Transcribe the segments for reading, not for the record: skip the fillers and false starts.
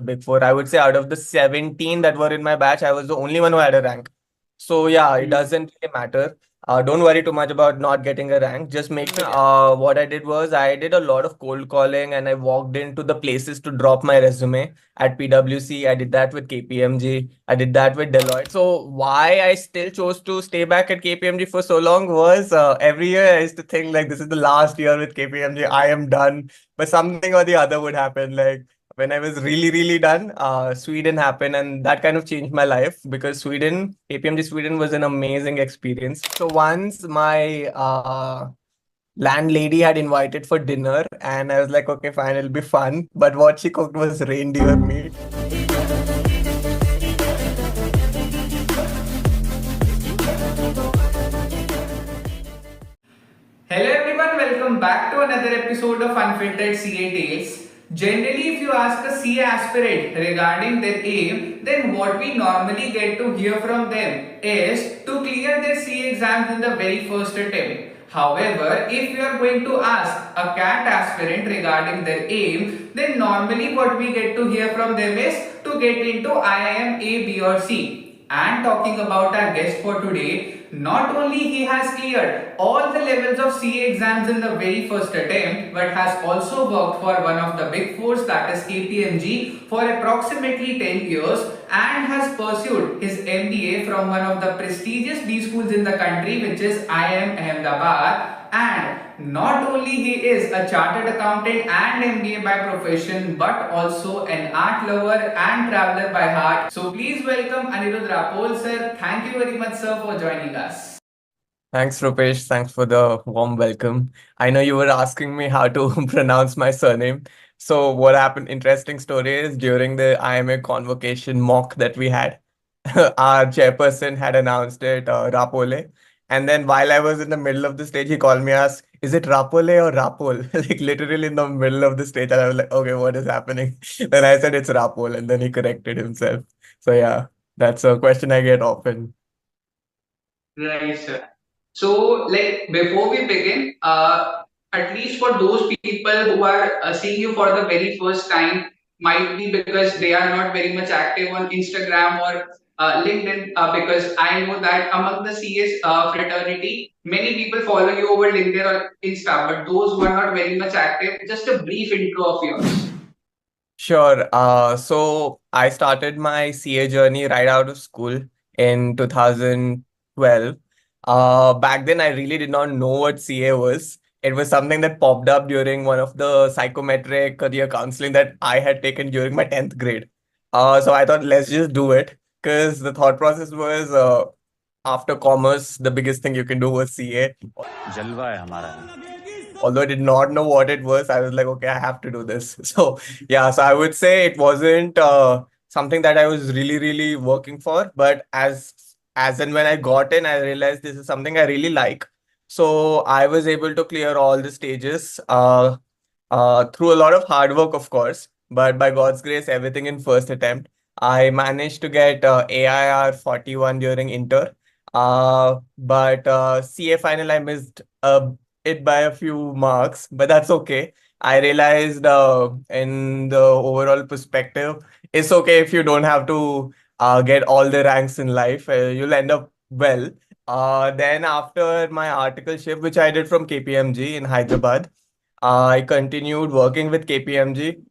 Big Four. I would say out of the 17 that were in my batch, I was the only one who had a rank. So yeah, it doesn't really matter. Don't worry too much about not getting a rank. Just make sure. What I did was I did a lot of cold calling and I walked into the places to drop my resume at PwC. I did that with KPMG. I did that with Deloitte. So why I still chose to stay back at KPMG for so long was every year I used to think like this is the last year with KPMG. I am done. But something or the other would happen. Like when I was really, really done, Sweden happened, and that kind of changed my life because Sweden, KPMG Sweden was an amazing experience. So once my landlady had invited for dinner, and I was like, okay, fine, it'll be fun. But what she cooked was reindeer meat. Hello everyone, welcome back to another episode of Unfiltered CA Tales. Generally, if you ask a CA aspirant regarding their aim, then what we normally get to hear from them is to clear their CA exams in the very first attempt. However, if you are going to ask a CAT aspirant regarding their aim, then normally what we get to hear from them is to get into IIM-A, B or C. And talking about our guest for today, not only he has cleared all the levels of CA exams in the very first attempt, but has also worked for one of the big fours, that is KPMG, for approximately 10 years and has pursued his MBA from one of the prestigious B schools in the country, which is IIM Ahmedabad. And not only he is a chartered accountant and MBA by profession, but also an art lover and traveler by heart. So please welcome Anirudh Rapole, sir. Thank you very much, sir, for joining us. Thanks, Rupesh. Thanks for the warm welcome. I know you were asking me how to pronounce my surname. So what happened, interesting story is during the IIM-A convocation mock that we had, our chairperson had announced it, Rapole. And then while I was in the middle of the stage, he called me, asked, is it Rapole or Rapol? Like literally in the middle of the stage. And I was like, okay, what is happening? Then I said it's Rapol, and then he corrected himself. So yeah, that's a question I get often. Right, sir. So, like before we begin, at least for those people who are seeing you for the very first time, might be because they are not very much active on Instagram or LinkedIn. Because I know that among the CS fraternity, many people follow you over LinkedIn or Insta, but those who are not very much active, just a brief intro of yours. Sure. So I started my CA journey right out of school in 2012. Back then, I really did not know what CA was. It was something that popped up during one of the psychometric career counseling that I had taken during my 10th grade. So I thought, let's just do it because the thought process was after commerce, the biggest thing you can do was CA. जलवा है हमारा Although I did not know what it was, I was like, okay, I have to do this. So yeah, so I would say it wasn't something that I was really, really working for, but as and when I got in, I realized this is something I really like. So I was able to clear all the stages through a lot of hard work, of course, but by God's grace, everything in first attempt. I managed to get AIR 41 during inter, but CA final I missed it by a few marks, but that's okay. I realized in the overall perspective, it's okay if you don't have to get all the ranks in life. You'll end up well. Then after my articleship, which I did from KPMG in Hyderabad, I continued working with KPMG.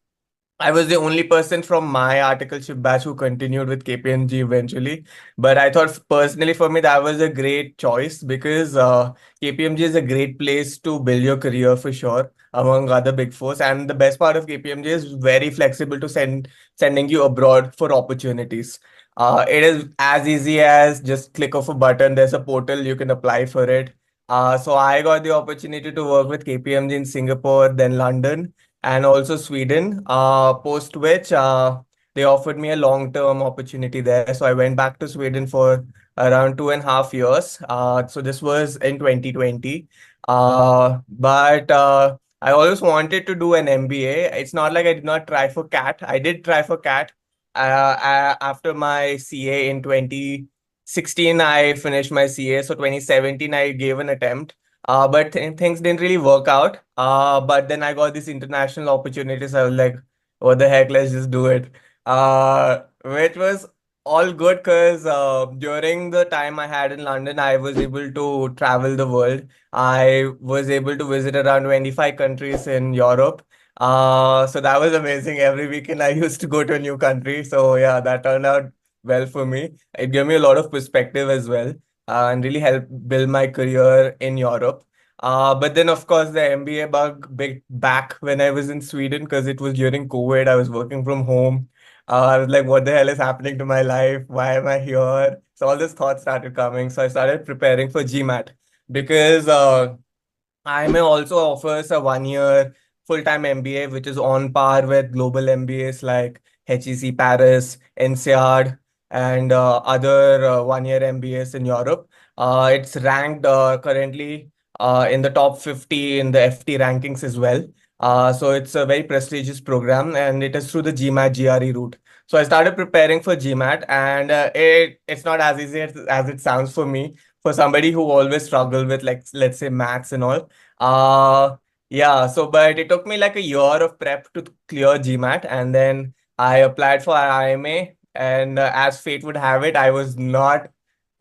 I was the only person from my articleship batch who continued with KPMG eventually. But I thought personally for me that was a great choice because KPMG is a great place to build your career for sure among other big fours. And the best part of KPMG is very flexible to sending you abroad for opportunities. It is as easy as just click of a button. There's a portal, you can apply for it. So I got the opportunity to work with KPMG in Singapore, then London and also Sweden, post which they offered me a long-term opportunity there. So I went back to Sweden for around 2.5 years. So this was in 2020. But I always wanted to do an MBA. It's not like I did not try for CAT. I did try for CAT. After my CA in 2016, I finished my CA. So 2017, I gave an attempt. But things didn't really work out. But then I got these international opportunities. I was like, what the heck, let's just do it. which was all good because during the time I had in London, I was able to travel the world. I was able to visit around 25 countries in Europe. So that was amazing. Every weekend I used to go to a new country. So yeah, that turned out well for me. It gave me a lot of perspective as well, and really helped build my career in Europe. But then, of course, the MBA bug big back when I was in Sweden because it was during COVID. I was working from home. I was like, what the hell is happening to my life? Why am I here? So all these thoughts started coming. So I started preparing for GMAT because IIM-A also offers a 1 year full-time MBA, which is on par with global MBAs like HEC Paris, NCEARD, and other 1 year MBAs in Europe. It's ranked currently in the top 50 in the FT rankings as well. So it's a very prestigious program, and it is through the GMAT GRE route. So I started preparing for GMAT, and it's not as easy as it sounds for me. For somebody who always struggle with, like, let's say, maths and all. uh, yeah, so but it took me like a year of prep to clear GMAT, and then I applied for IIM-A, and as fate would have it, I was not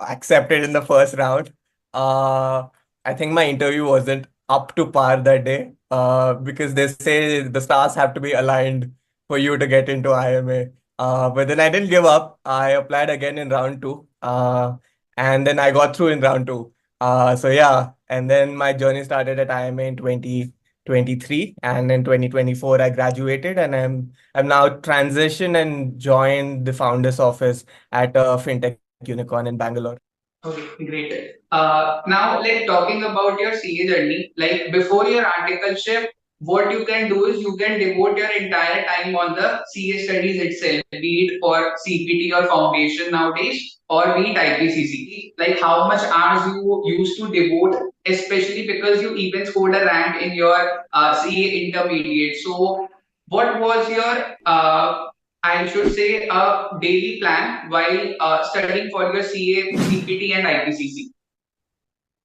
accepted in the first round. Uh, I think my interview wasn't up to par that day, because they say the stars have to be aligned for you to get into IIM-A. But then I didn't give up. I applied again in round two, and then I got through in round two. So yeah, and then my journey started at IIM-A in 2023, and in 2024 I graduated, and I'm now transitioned and joined the founder's office at a fintech unicorn in Bangalore. Okay, great. Now, like talking about your CA journey, like before your articleship, what you can do is you can devote your entire time on the CA studies itself, be it for CPT or foundation nowadays, or be it IPCC. Like how much hours you used to devote, especially because you even scored a rank in your CA intermediate. So, what was your I should say, a daily plan while studying for your CA, CPT, and IPCC?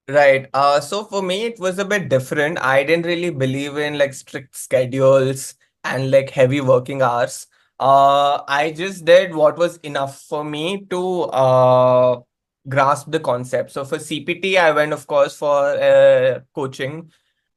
Right. So for me, it was a bit different. I didn't really believe in like strict schedules and like heavy working hours. I just did what was enough for me to grasp the concept. So for CPT, I went, of course, for coaching.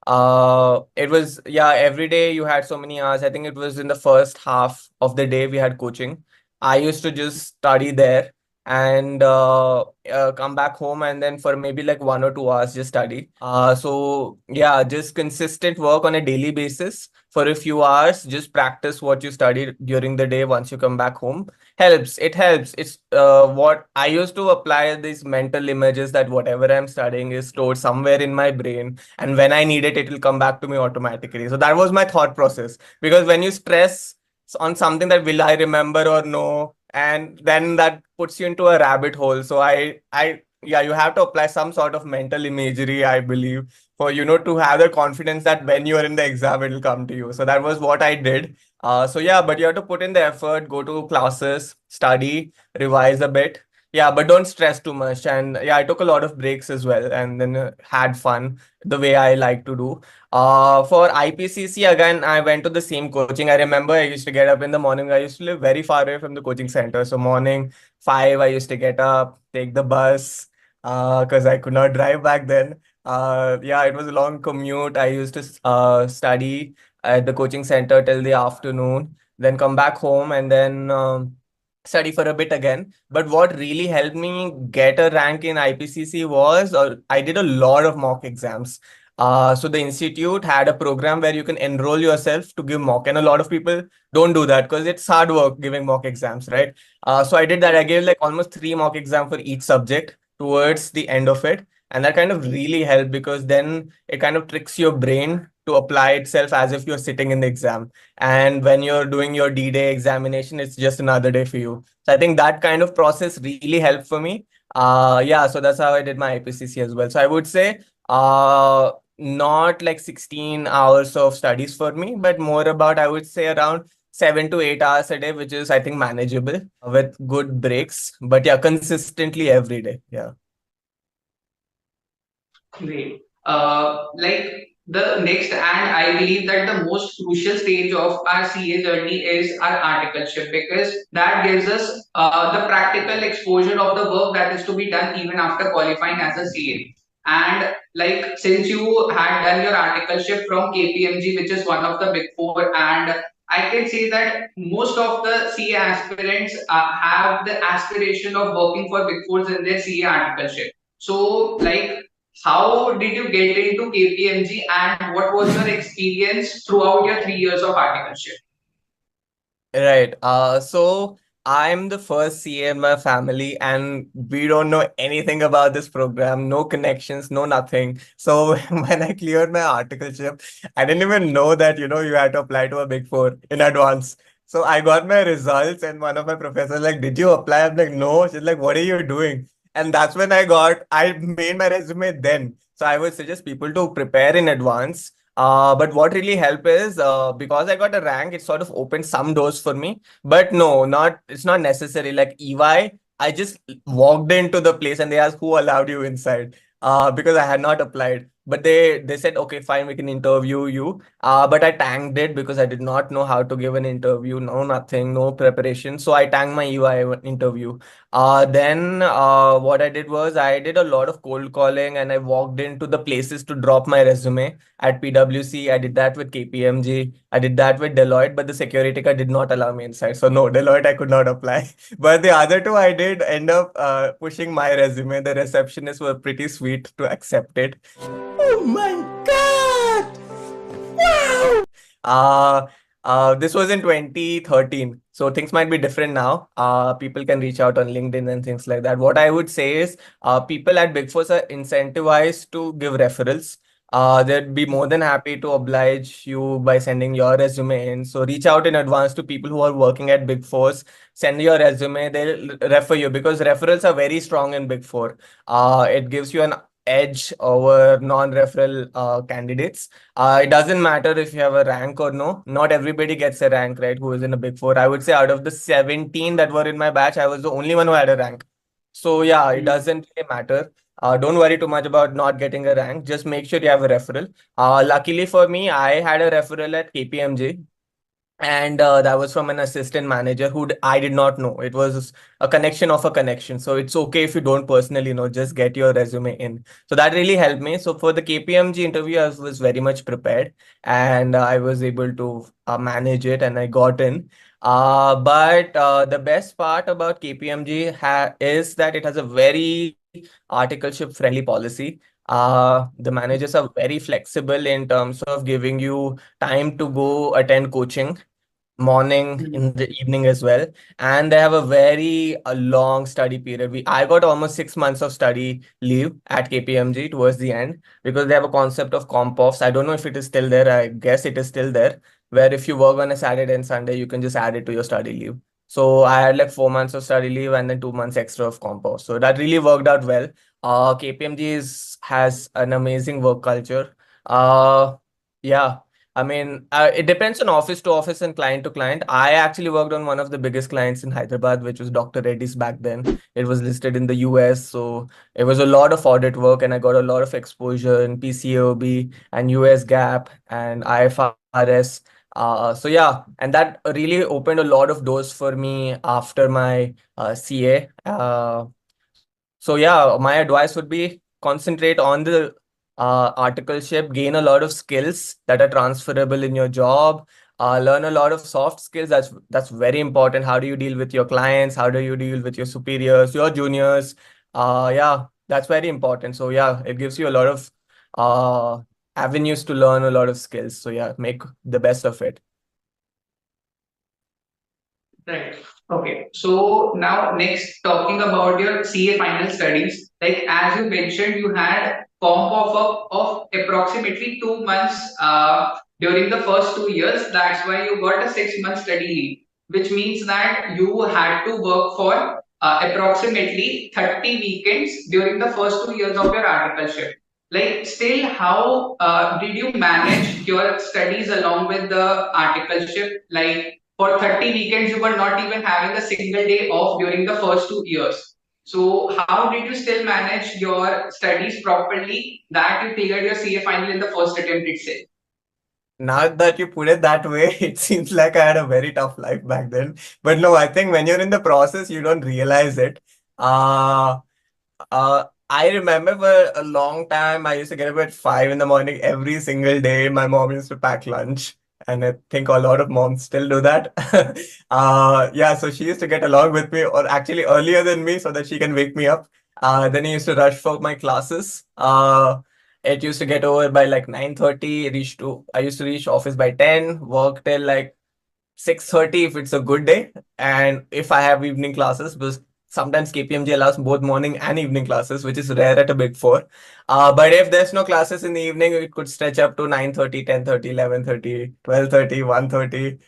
It was, yeah, every day you had so many hours. I think it was in the first half of the day we had coaching. I used to just study there and come back home, and then for maybe like 1 or 2 hours just study. So yeah, just consistent work on a daily basis for a few hours. Just practice what you studied during the day. Once you come back home, helps. It helps. It's what I used to apply, these mental images that whatever I'm studying is stored somewhere in my brain, and when I need it, it will come back to me automatically. So that was my thought process, because when you stress on something that will I remember or no, and then that puts you into a rabbit hole. So yeah, you have to apply some sort of mental imagery, I believe, for to have the confidence that when you are in the exam, it will come to you. So that was what I did. So yeah, but you have to put in the effort, go to classes, study, revise a bit. Yeah, but don't stress too much. And yeah, I took a lot of breaks as well, and then had fun the way I like to do. For IPCC, again, I went to the same coaching. I remember I used to get up in the morning. I used to live very far away from the coaching center. So morning 5, I used to get up, take the bus, because I could not drive back then. Yeah, it was a long commute. I used to study at the coaching center till the afternoon, then come back home, and then study for a bit again. But what really helped me get a rank in IPCC was, I did a lot of mock exams. So the institute had a program where you can enroll yourself to give mock, and a lot of people don't do that because it's hard work giving mock exams, right? So I did that. I gave like almost 3 mock exams for each subject towards the end of it, and that kind of really helped because then it kind of tricks your brain to apply itself as if you're sitting in the exam. And when you're doing your D-Day examination, it's just another day for you. So I think that kind of process really helped for me. Yeah, so that's how I did my IPCC as well. So I would say not like 16 hours of studies for me, but more about, I would say, around 7 to 8 hours a day, which is, I think, manageable with good breaks. But yeah, consistently every day. Yeah. Great. Like the next, and I believe that the most crucial stage of our CA journey is our articleship, because that gives us the practical exposure of the work that is to be done even after qualifying as a CA. And like, since you had done your articleship from KPMG, which is one of the big four, and I can say that most of the CA aspirants have the aspiration of working for big fours in their CA articleship. So, like, how did you get into KPMG and what was your experience throughout your 3 years of articleship? Right. So I'm the first CA in my family, and we don't know anything about this program, no connections, no nothing. So when I cleared my articleship, I didn't even know that, you had to apply to a big four in advance. So I got my results, and one of my professors like, "Did you apply?" I'm like, "No." She's like, "What are you doing?" And that's when I made my resume then. So I would suggest people to prepare in advance. But what really helped is because I got a rank, it sort of opened some doors for me. But no, it's not necessary. Like EY, I just walked into the place and they asked who allowed you inside. Because I had not applied. But they said, okay, fine, we can interview you. But I tanked it because I did not know how to give an interview. No, nothing, no preparation. So I tanked my EY interview. Then what I did was I did a lot of cold calling and I walked into the places to drop my resume at PwC. I did that with KPMG. I did that with Deloitte, but the security guard did not allow me inside. So no, Deloitte I could not apply. But the other two I did end up pushing my resume. The receptionists were pretty sweet to accept it. Oh my God! Wow! This was in 2013, so things might be different now. People can reach out on LinkedIn and things like that. What I would say is, people at Big Four are incentivized to give referrals. They'd be more than happy to oblige you by sending your resume in. So reach out in advance to people who are working at Big Fours. Send your resume. They'll refer you because referrals are very strong in Big Four. It gives you an edge over non-referral candidates. It doesn't matter if you have a rank or no. Not everybody gets a rank, right? Who is in a big four. I would say out of the 17 that were in my batch, I was the only one who had a rank. So yeah, it doesn't really matter. Don't worry too much about not getting a rank. Just make sure you have a referral. Luckily for me, I had a referral at KPMG, and that was from an assistant manager who I did not know. It was a connection of a connection. So it's okay if you don't personally know, just get your resume in. So that really helped me. So for the KPMG interview, I was very much prepared, and I was able to manage it and I got in. But the best part about KPMG is that it has a very articleship friendly policy. The managers are very flexible in terms of giving you time to go attend coaching morning in the evening as well, and they have a very long study period. I got almost 6 months of study leave at KPMG towards the end because they have a concept of comp offs. I don't know if it is still there. I guess it is still there, where if you work on a Saturday and Sunday you can just add it to your study leave. So I had like 4 months of study leave and then 2 months extra of comp off, so that really worked out well. KPMG has an amazing work culture. Yeah, I mean, it depends on office to office and client to client. I actually worked on one of the biggest clients in Hyderabad, which was Dr. Reddy's back then. It was listed in the US. So it was a lot of audit work, and I got a lot of exposure in PCAOB and US GAAP and IFRS. So yeah, and that really opened a lot of doors for me after my CA. So yeah, my advice would be concentrate on the articleship, gain a lot of skills that are transferable in your job, learn a lot of soft skills. That's very important. How do you deal with your clients? How do you deal with your superiors, your juniors? Yeah, that's very important. So yeah, it gives you a lot of uh, avenues to learn a lot of skills. So yeah, make the best of it. Right. Okay. So now next, talking about your CA final studies, like as you mentioned, you had comp of approximately 2 months during the first 2 years. That's why you got a 6 month study leave, which means that you had to work for approximately 30 weekends during the first 2 years of your articleship. Like, still, how did you manage your studies along with the articleship? Like, for 30 weekends, you were not even having a single day off during the first 2 years. So how did you still manage your studies properly that you cleared your CA final in the first attempt itself? Now that you put it that way, it seems like I had a very tough life back then. But no, I think when you're in the process, you don't realize it. Uh, I remember for a long time, I used to get up at 5 in the morning every single day. My mom used to pack lunch, and I think a lot of moms still do that. Yeah, so she used to get along with me, or actually earlier than me, so that she can wake me up. Then I used to rush for my classes. It used to get over by like 9:30. I used to reach office by 10, work till like 6:30 if it's a good day, and if I have evening classes, because sometimes KPMG allows both morning and evening classes, which is rare at a big four. But if there's no classes in the evening, it could stretch up to 9:30, 10:30, 11:30, 12:30, 1:30.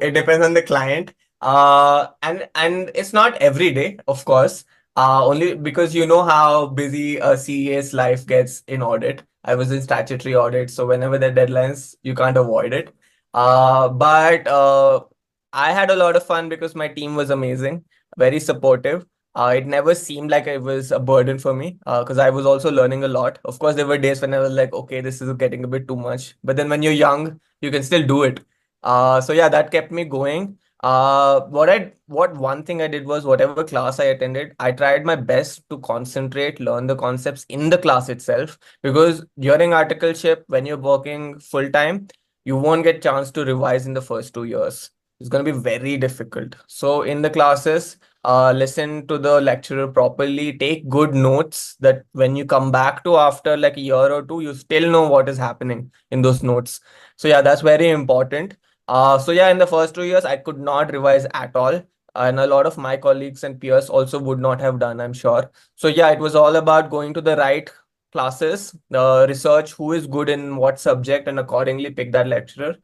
It depends on the client. And it's not every day, of course. Only because you know how busy a CEA's life gets in audit. I was in statutory audit, so whenever there are deadlines, you can't avoid it. But I had a lot of fun because my team was amazing, very supportive. It never seemed like it was a burden for me because I was also learning a lot. Of course, there were days when I was like, okay, this is getting a bit too much. But then when you're young, you can still do it. So yeah, that kept me going. What one thing I did was whatever class I attended, I tried my best to concentrate, learn the concepts in the class itself. Because during articleship, when you're working full time, you won't get chance to revise in the first 2 years. It's going to be very difficult. So in the classes, listen to the lecturer properly, take good notes that when you come back to after like a year or two, you still know what is happening in those notes. So yeah, that's very important. So yeah, in the first 2 years, I could not revise at all. And a lot of my colleagues and peers also would not have done, I'm sure. So yeah, it was all about going to the right classes, research who is good in what subject, and accordingly pick that lecturer.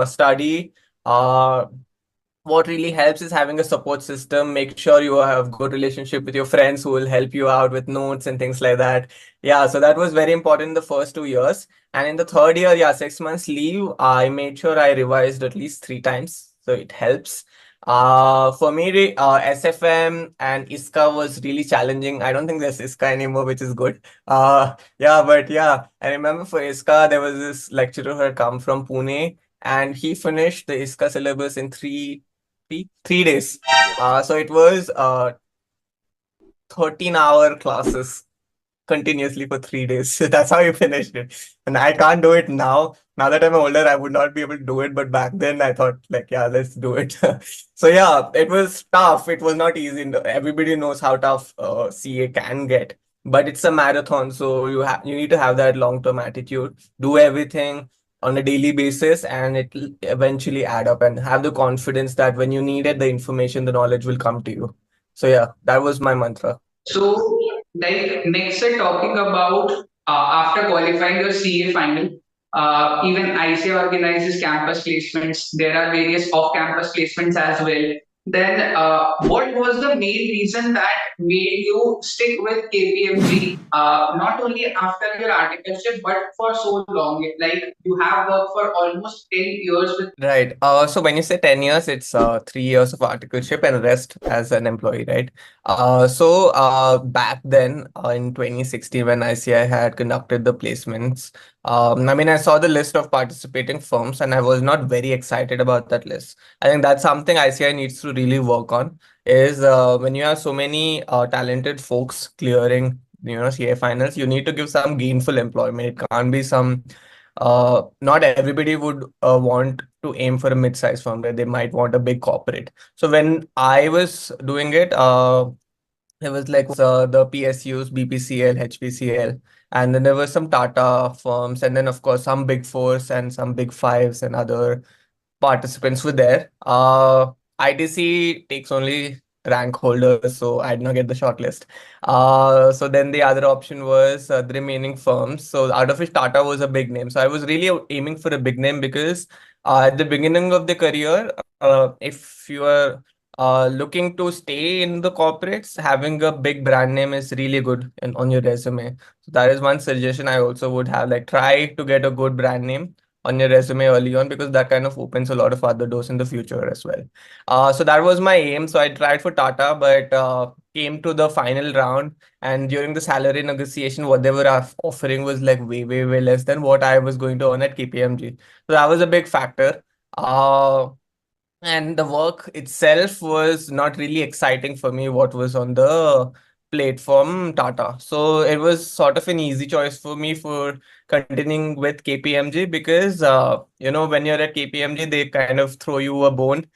Study. Uh, what really helps is having a support system. Make sure you have good relationship with your friends who will help you out with notes and things like that. Yeah, so that was very important in the first 2 years. And in the third year, yeah, 6 months leave, I made sure I revised at least 3 times. So it helps. For me, SFM and ISCA was really challenging. I don't think there's ISCA anymore, which is good. Yeah, but yeah, I remember for ISCA, there was this lecturer who had come from Pune, and he finished the ISCA syllabus in 3 days. So it was 13-hour classes continuously for 3 days. That's how you finished it. And I can't do it now. Now that I'm older, I would not be able to do it. But back then, I thought, like, yeah, let's do it. So, yeah, it was tough. It was not easy. Everybody knows how tough CA can get. But it's a marathon. So, you need to have that long-term attitude, do everything on a daily basis, and it'll eventually add up, and have the confidence that when you need it, the information, the knowledge will come to you. So, yeah, that was my mantra. So, like next, talking about after qualifying your CA final, even ICA organizes campus placements. There are various off-campus placements as well. Then, what was the main reason that made you stick with KPMG? Not only after your articleship, but for so long. Like you have worked for almost 10 years with. Right. So when you say 10 years, it's 3 years of articleship and rest as an employee, right? Back then in 2016, when ICI had conducted the placements, I mean, I saw the list of participating firms and I was not very excited about that list. I think that's something ICI needs to really work on is when you have so many talented folks clearing, CA finals, you need to give some gainful employment. It can't be some not everybody would want to aim for a mid-sized firm, right? They might want a big corporate. So when I was doing it, there was like the PSUs, BPCL, HPCL, and then there were some Tata firms, and then of course some big fours and some big fives and other participants were there. ITC takes only rank holders, so I did not get the shortlist. So then the other option was the remaining firms. So out of which Tata was a big name. So I was really aiming for a big name because at the beginning of the career, if you are looking to stay in the corporates, having a big brand name is really good on your resume. So that is one suggestion I also would have. Like try to get a good brand name on your resume early on, because that kind of opens a lot of other doors in the future as well. So that was my aim. So I tried for Tata, but came to the final round. And during the salary negotiation, what they were offering was like way, way, way less than what I was going to earn at KPMG. So that was a big factor. Uh, and the work itself was not really exciting for me, what was on the platform Tata. So it was sort of an easy choice for me for continuing with KPMG, because when you're at KPMG, they kind of throw you a bone.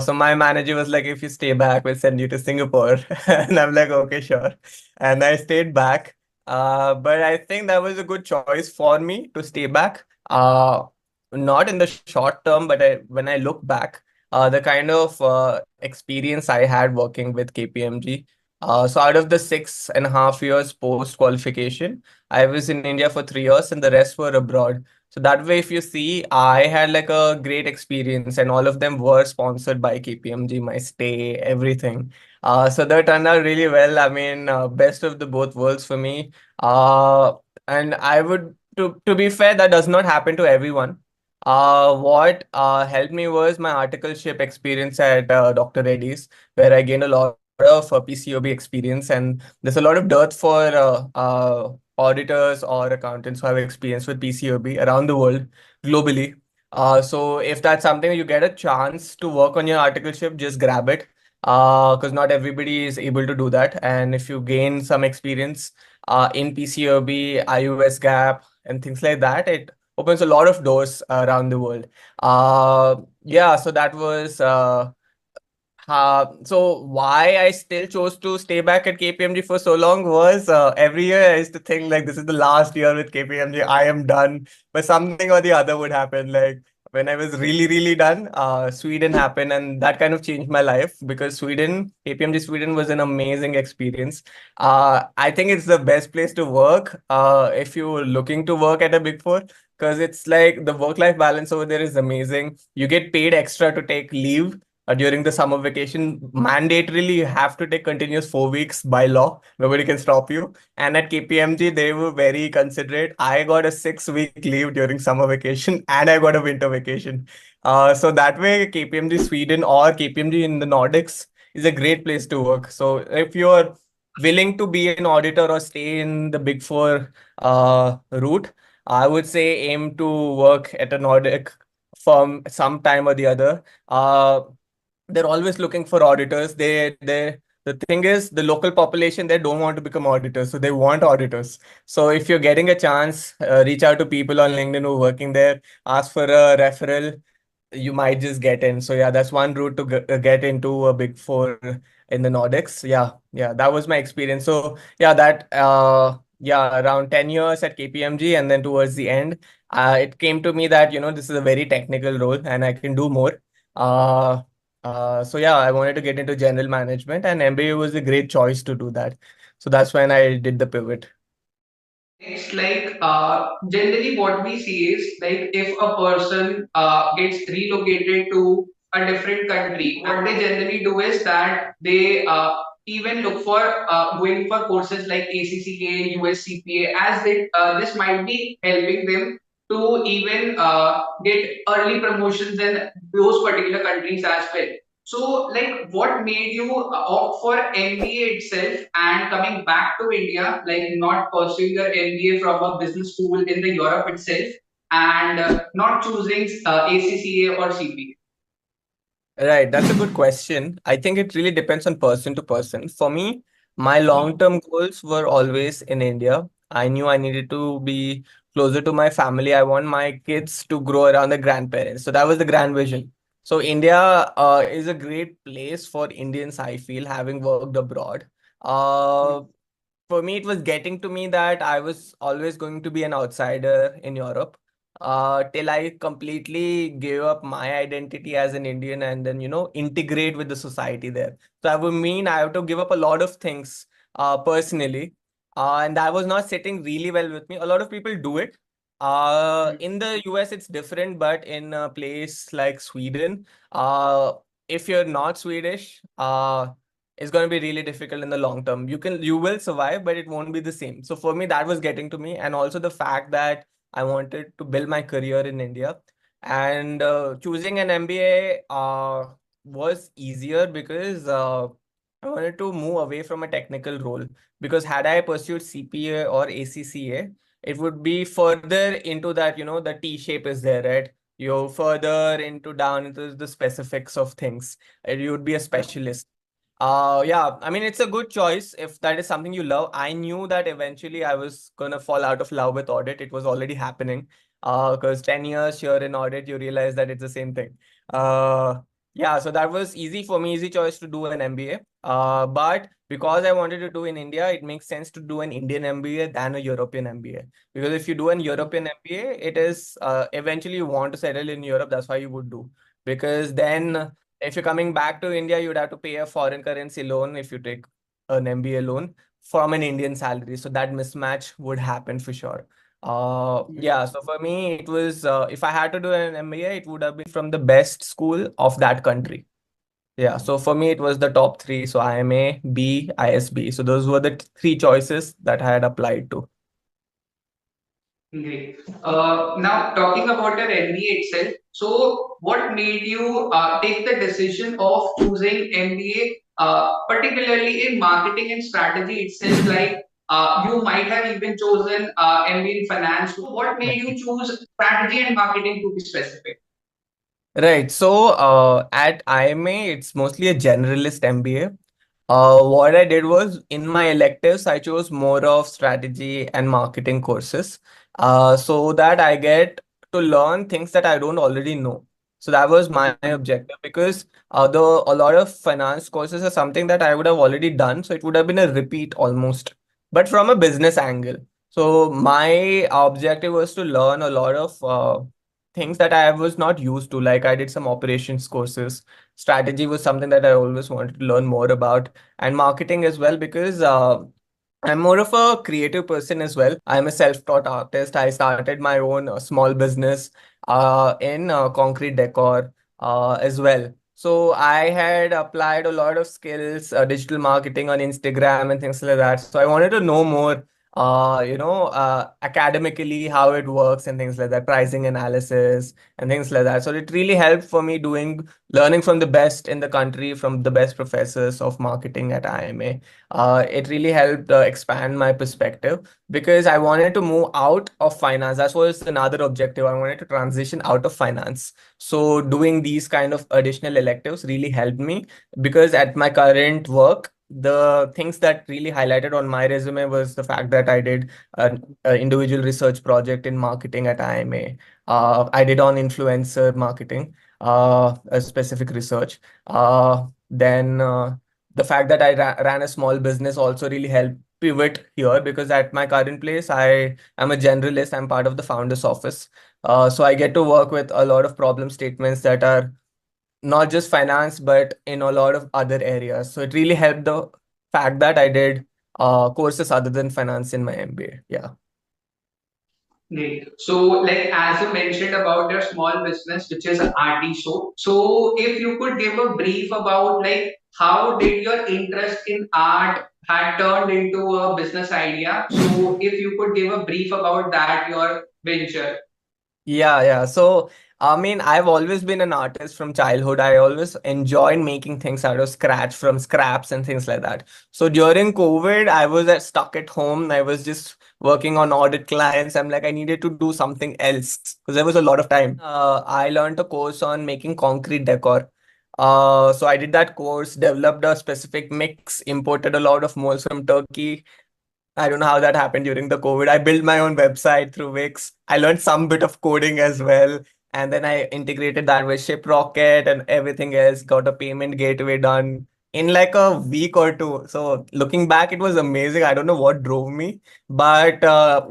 So my manager was like, if you stay back, we'll send you to Singapore. And I'm like, okay, sure. And I stayed back. But I think that was a good choice for me to stay back. Not in the short term, but when I look back, the kind of experience I had working with KPMG. So out of the 6.5 years post qualification, I was in India for 3 years and the rest were abroad. So that way, if you see, I had like a great experience and all of them were sponsored by KPMG, my stay, everything. So that turned out really well. I mean, best of the both worlds for me. And I would, to be fair, that does not happen to everyone. What helped me was my articleship experience at Dr. Reddy's, where I gained a lot of PCOB experience, and there's a lot of dearth for auditors or accountants who have experience with PCOB around the world, globally. So if that's something you get a chance to work on your articleship, just grab it, because not everybody is able to do that. And if you gain some experience in PCOB, IUS gap, and things like that, it opens a lot of doors around the world. Yeah, so that was so why I still chose to stay back at KPMG for so long was every year I used to think like this is the last year with KPMG. I am done, but something or the other would happen. Like when I was really, really done, Sweden happened, and that kind of changed my life, because KPMG Sweden was an amazing experience. I think it's the best place to work if you're looking to work at a Big Four, because it's like the work-life balance over there is amazing. You get paid extra to take leave during the summer vacation. Mandatorily, you have to take continuous 4 weeks by law. Nobody can stop you. And at KPMG, they were very considerate. I got a 6 week leave during summer vacation and I got a winter vacation. So that way, KPMG Sweden or KPMG in the Nordics is a great place to work. So if you're willing to be an auditor or stay in the Big Four route, I would say aim to work at a Nordic firm sometime or the other. They're always looking for auditors. The thing is, the local population, they don't want to become auditors, so they want auditors. So if you're getting a chance, reach out to people on LinkedIn who are working there, ask for a referral, you might just get in. So yeah, that's one route to get into a Big Four in the Nordics. Yeah, yeah, that was my experience. So yeah, yeah, around 10 years at KPMG, and then towards the end, it came to me that this is a very technical role and I can do more. Uh, so yeah, I wanted to get into general management, and MBA was a great choice to do that. So that's when I did the pivot. Next, like generally, what we see is like if a person gets relocated to a different country, what they generally do is that they even look for going for courses like ACCA, USCPA, as this might be helping them to even get early promotions in those particular countries as well. So, like, what made you opt for MBA itself and coming back to India, like not pursuing your MBA from a business school in the Europe itself, and not choosing ACCA or CPA? Right, that's a good question. I think it really depends on person to person. For me, my long-term goals were always in India. I knew I needed to be closer to my family. I want my kids to grow around their grandparents. So that was the grand vision. So India is a great place for Indians, I feel, having worked abroad. Uh, for me, it was getting to me that I was always going to be an outsider in Europe, till I completely gave up my identity as an Indian and then, integrate with the society there. So I would mean I have to give up a lot of things personally. And that was not sitting really well with me. A lot of people do it. In the US, it's different, but in a place like Sweden, if you're not Swedish, it's going to be really difficult in the long term. You will survive, but it won't be the same. So for me, that was getting to me. And also the fact that I wanted to build my career in India. And choosing an MBA was easier because I wanted to move away from a technical role. Because had I pursued CPA or ACCA, it would be further into that, the T shape is there, right? You're further into down into the specifics of things. You would be a specialist. Yeah, I mean, it's a good choice if that is something you love. I knew that eventually I was gonna fall out of love with audit. It was already happening. Because 10 years here in audit, you realize that it's the same thing. Uh, yeah, so that was easy for me, easy choice to do an MBA. But because I wanted to do in India, it makes sense to do an Indian MBA than a European MBA. Because if you do an European MBA, it is eventually you want to settle in Europe. That's why you would do. Because then if you're coming back to India, you'd have to pay a foreign currency loan if you take an MBA loan from an Indian salary. So that mismatch would happen for sure. Yeah, so for me, it was if I had to do an MBA, it would have been from the best school of that country. Yeah, so for me, it was the top three. So IIM-A, B, ISB. So those were the three choices that I had applied to. Great. Now, talking about your MBA itself, so what made you take the decision of choosing MBA, particularly in marketing and strategy itself? Like you might have even chosen MBA in finance. So what made you choose strategy and marketing to be specific? Right. So at IIM-A, it's mostly a generalist MBA. What I did was in my electives, I chose more of strategy and marketing courses, so that I get to learn things that I don't already know. So that was my objective because a lot of finance courses are something that I would have already done, so it would have been a repeat almost, but from a business angle. So my objective was to learn a lot of things that I was not used to. Like I did some operations courses. Strategy was something that I always wanted to learn more about, and marketing as well because I'm more of a creative person as well. I'm a self-taught artist. I started my own small business in concrete decor as well. So I had applied a lot of skills, digital marketing on Instagram and things like that. So I wanted to know more, academically how it works and things like that, pricing analysis and things like that. So it really helped for me learning from the best in the country, from the best professors of marketing at IIM-A. It really helped expand my perspective because I wanted to move out of finance. That was another objective. I wanted to transition out of finance. So doing these kind of additional electives really helped me because at my current work, the things that really highlighted on my resume was the fact that I did an individual research project in marketing at IIM-A. I did on influencer marketing, a specific research. Then the fact that I ran a small business also really helped pivot here because at my current place, I am a generalist. I'm part of the founder's office. So I get to work with a lot of problem statements that are not just finance, but in a lot of other areas. So it really helped the fact that I did courses other than finance in my MBA. Yeah. Great. So, like as you mentioned about your small business, which is RT Show. So, if you could give a brief about like how did your interest in art had turned into a business idea? So, if you could give a brief about that, your venture. Yeah, yeah. So, I mean, I've always been an artist from childhood. I always enjoyed making things out of scratch from scraps and things like that. So during COVID, I was stuck at home. I was just working on audit clients. I'm like, I needed to do something else because there was a lot of time. I learned a course on making concrete decor. So I did that course, developed a specific mix, imported a lot of molds from Turkey. I don't know how that happened during the COVID. I built my own website through Wix. I learned some bit of coding as well. And then I integrated that with ShipRocket and everything else, got a payment gateway done in like a week or two. So looking back, it was amazing. I don't know what drove me, but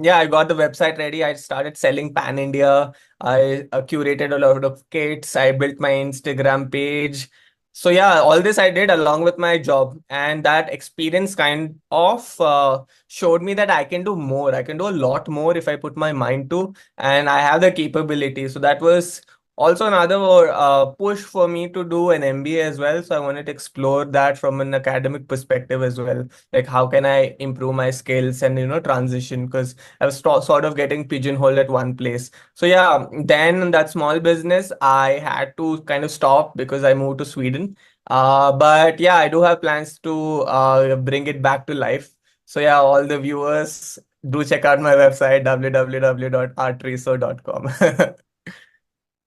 yeah, I got the website ready. I started selling pan India. I curated a lot of kits. I built my Instagram page. So yeah, all this I did along with my job, and that experience kind of showed me that I can do more. I can do a lot more if I put my mind to, and I have the capability. So that was Also, another push for me to do an MBA as well. So I wanted to explore that from an academic perspective as well. Like, how can I improve my skills and, transition? Because I was sort of getting pigeonholed at one place. So yeah, then that small business, I had to kind of stop because I moved to Sweden. But yeah, I do have plans to bring it back to life. So yeah, all the viewers, do check out my website, www.artreso.com.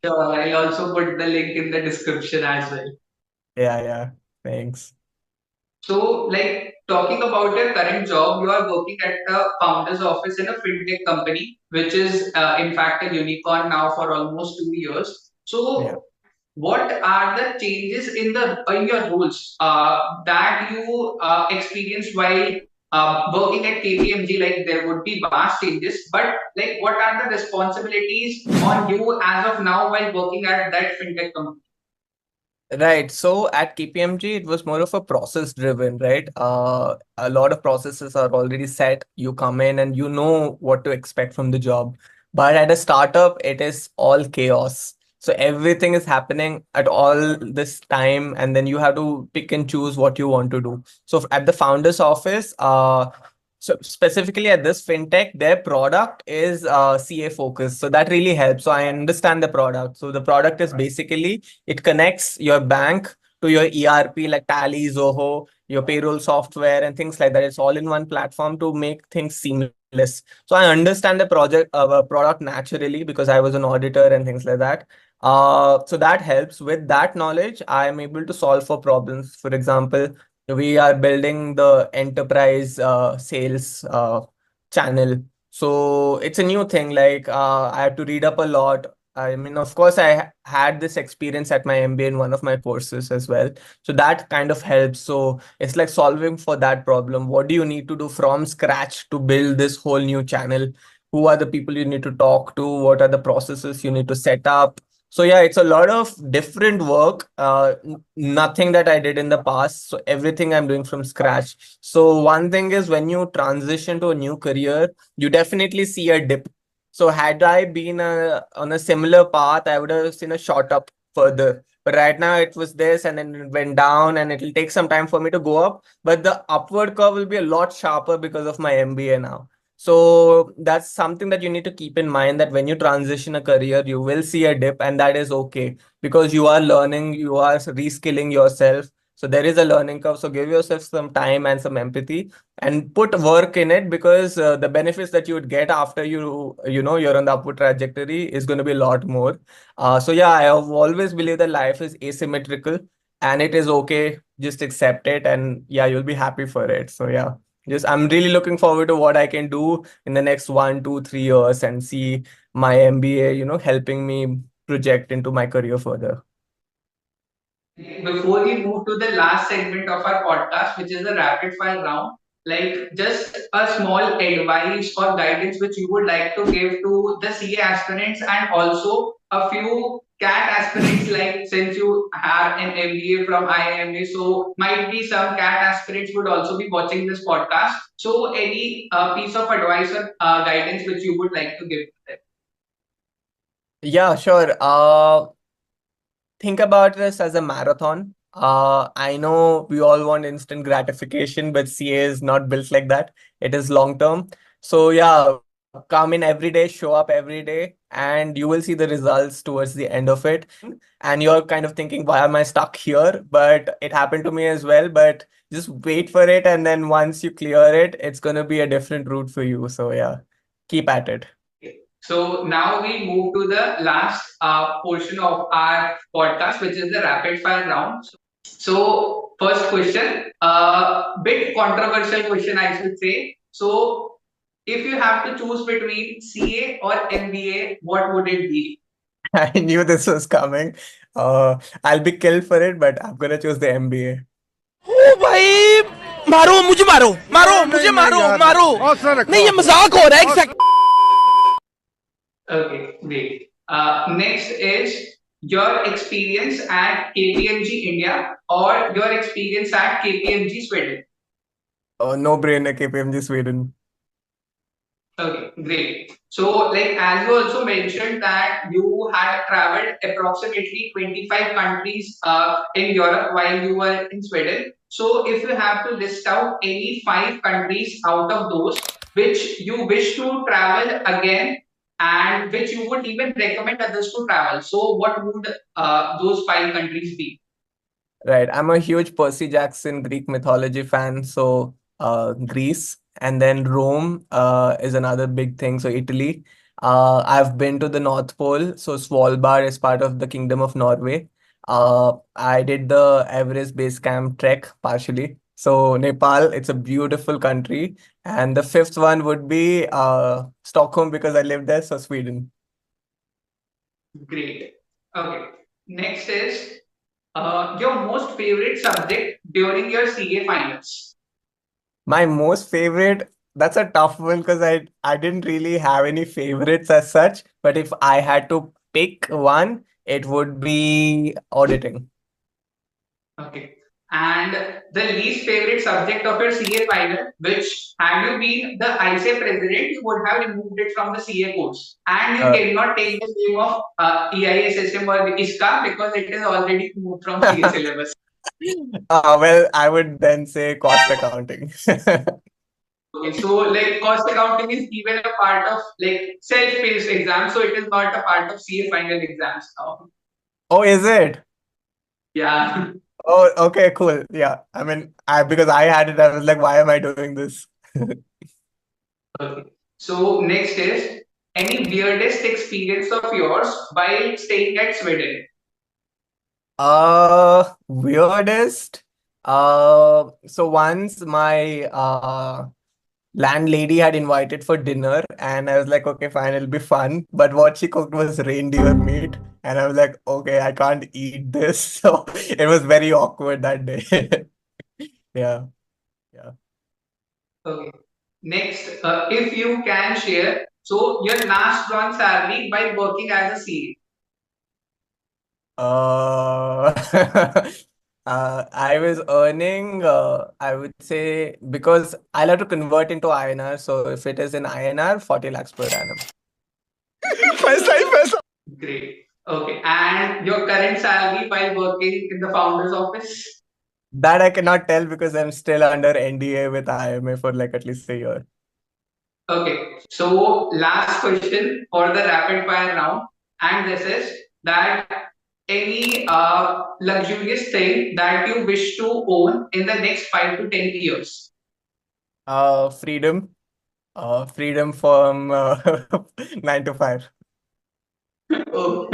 Sure, I'll also put the link in the description as well. Yeah, yeah. Thanks. So, like talking about your current job, you are working at the founder's office in a fintech company, which is in fact a unicorn now for almost 2 years. Yeah. So, what are the changes in your roles that you experienced while working at KPMG? Like there would be vast changes, but like what are the responsibilities on you as of now while working at that fintech company? Right. So at KPMG, it was more of a process driven, right? A lot of processes are already set. You come in and you know what to expect from the job. But at a startup, it is all chaos. So everything is happening at all this time, and then you have to pick and choose what you want to do. So at the founder's office, so specifically at this fintech, their product is CA focused. So that really helps. So I understand the product. So the product is basically it connects your bank to your ERP like Tally, Zoho, your payroll software, and things like that. It's all in one platform to make things seamless. So I understand the product naturally because I was an auditor and things like that. So that helps. With that knowledge, I am able to solve for problems. For example, we are building the enterprise sales channel. So it's a new thing. Like I have to read up a lot. I mean, of course, had this experience at my MBA in one of my courses as well. So that kind of helps. So it's like solving for that problem. What do you need to do from scratch to build this whole new channel? Who are the people you need to talk to? What are the processes you need to set up? So yeah, it's a lot of different work. Nothing that I did in the past. So everything I'm doing from scratch. So one thing is when you transition to a new career, you definitely see a dip. So had I been on a similar path, I would have seen a shot up further. But right now it was this and then it went down and it'll take some time for me to go up. But the upward curve will be a lot sharper because of my MBA now. So that's something that you need to keep in mind that when you transition a career, you will see a dip, and that is okay because you are learning, you are reskilling yourself. So there is a learning curve. So give yourself some time and some empathy and put work in it because the benefits that you would get after you're on the upward trajectory is going to be a lot more. So yeah, I have always believed that life is asymmetrical and it is okay. Just accept it and yeah, you'll be happy for it. So yeah. Just I'm really looking forward to what I can do in the next 1, 2, 3 years and see my MBA, helping me project into my career further. Before we move to the last segment of our podcast, which is the rapid fire round, like just a small advice or guidance which you would like to give to the CA aspirants and also a few CAT aspirants, like since you have an MBA from IIM-A, so might be some CAT aspirants would also be watching this podcast. So any piece of advice or guidance which you would like to give to them? Yeah, sure. Think about this as a marathon. I know we all want instant gratification, but CA is not built like that. It is long term. So yeah, come in every day, show up every day, and you will see the results towards the end of it. And you're kind of thinking, why am I stuck here? But it happened to me as well. But just wait for it, and then once you clear it, it's gonna be a different route for you. So yeah, keep at it. Okay. So now we move to the last portion of our podcast, which is the rapid fire round. So first question, bit controversial question, I should say. So if you have to choose between CA or MBA, what would it be? I knew this was coming. I'll be killed for it, but I'm gonna choose the MBA. ओ भाई मारो मुझे मारो मारो मुझे मारो मारो नहीं ये मजाक हो रहा है एक second Okay, great. Next is your experience at KPMG India or your experience at KPMG Sweden. No brainer, KPMG Sweden. Okay, great. So, like as you also mentioned that you had traveled approximately 25 countries in Europe while you were in Sweden. So, if you have to list out any five countries out of those which you wish to travel again and which you would even recommend others to travel, so what would those five countries be? Right. I'm a huge Percy Jackson Greek mythology fan, so Greece, and then Rome is another big thing, so Italy. I've been to the North Pole, so Svalbard is part of the Kingdom of Norway. I did the Everest Base Camp trek partially. So Nepal, it's a beautiful country. And the fifth one would be Stockholm because I lived there, so Sweden. Great. Okay. Next is your most favorite subject during your CA finals. My most favorite, that's a tough one because I didn't really have any favorites as such. But if I had to pick one, it would be auditing. Okay. And the least favorite subject of your CA final, which had you been the ISA president, you would have removed it from the CA course. And you Uh, cannot take the name of EISSM or ISCA because it is already moved from CA syllabus. well, I would then say cost accounting. Okay, so like cost accounting is even a part of like self-paced exam, so it is not a part of CA final exams now. Oh, is it? Yeah. Oh, okay, cool. Yeah. I mean, because I had it, I was like, why am I doing this? Okay. So next is any weirdest experience of yours while staying at Sweden? Weirdest. So once my landlady had invited for dinner, and I was like, okay, fine, it'll be fun. But what she cooked was reindeer meat, and I was like, okay, I can't eat this. So it was very awkward that day. Yeah, yeah. Okay. Next, if you can share, so your last drawn salary by working as a CA. Uh, I was earning, I would say, because I'll have to convert into INR. So if it is in INR, 40 lakhs per annum. पैसा ही पैसा Great. Okay. And your current salary while working in the founder's office? That I cannot tell because I'm still under NDA with IIM-A for like at least a year. Okay. So last question for the rapid fire round, and this is that any luxurious thing that you wish to own in the next 5 to 10 years. Freedom. Freedom from 9 to 5. Oh,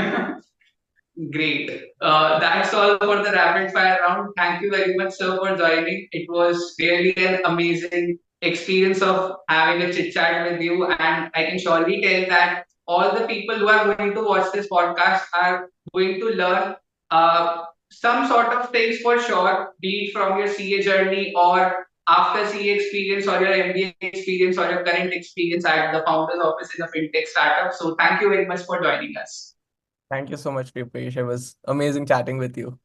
great. That's all for the rapid fire round. Thank you very much, sir, for joining. It was really an amazing experience of having a chit chat with you. And I can surely tell that all the people who are going to watch this podcast are going to learn some sort of things for sure, be it from your CA journey or after CA experience or your MBA experience or your current experience at the founder's office in a fintech startup. So thank you very much for joining us. Thank you so much, Rupesh. It was amazing chatting with you.